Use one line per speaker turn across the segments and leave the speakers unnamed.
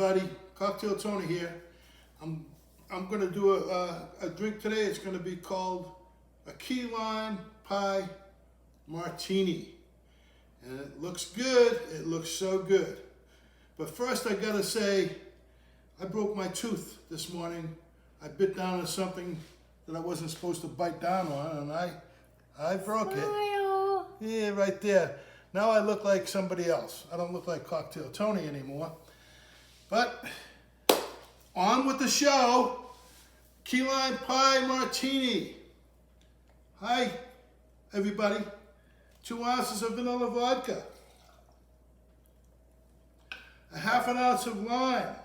everybody, Cocktail Tony here. I'm going to do a drink today. It's going to be called a key lime pie martini. And it looks good. It looks so good. But first I got to say, I broke my tooth this morning. I bit down on something that I wasn't supposed to bite down on, and I broke
Smile.
it. Yeah, right there. Now I look like somebody else. I don't look like Cocktail Tony anymore. But on with the show. Key lime pie martini. Hi, everybody. 2 ounces of vanilla vodka. A half an ounce of lime.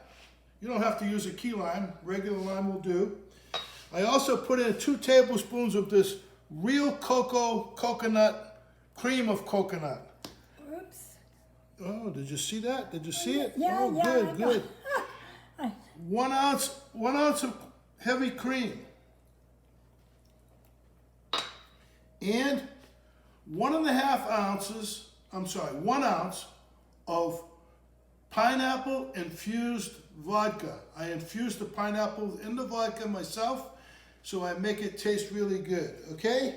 You don't have to use a key lime. Regular lime will do. I also put in 2 tablespoons of this real coconut, cream of coconut.
Oops.
Oh, did you see that? Did you see it?
Yeah,
oh,
yeah.
Good. 1 ounce of heavy cream. And 1.5 ounces, 1 ounce of pineapple infused vodka. I infuse the pineapple in the vodka myself, so I make it taste really good, okay?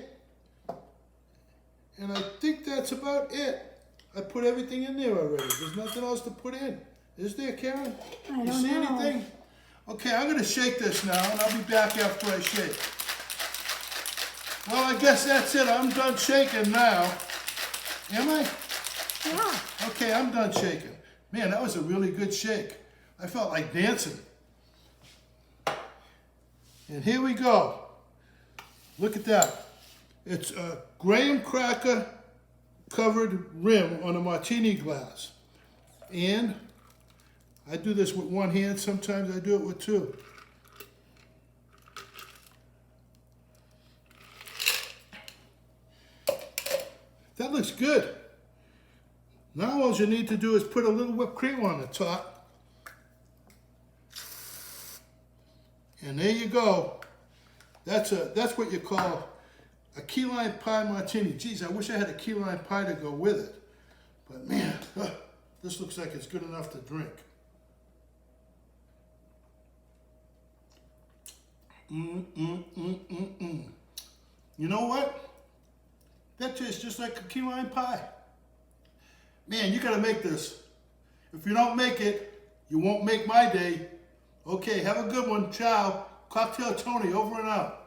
And I think that's about it. I put everything in there already. There's nothing else to put in. Is there, Karen?
I don't
you see
know.
anything? Okay, I'm gonna shake this now, and I'll be back after I shake. Well, I guess that's it. I'm done shaking now. Am I?
Yeah.
Okay, I'm done shaking. Man, that was a really good shake. I felt like dancing. And here we go. Look at that. It's a graham cracker covered rim on a martini glass. And I do this with 1 hand. Sometimes I do it with 2. That looks good. Now all you need to do is put a little whipped cream on the top. And there you go. That's what you call a key lime pie martini. Geez, I wish I had a key lime pie to go with it. But man, this looks like it's good enough to drink. You know what? That tastes just like a key lime pie. Man, you gotta make this. If you don't make it, you won't make my day. Okay, have a good one. Ciao. Cocktail Tony, over and out.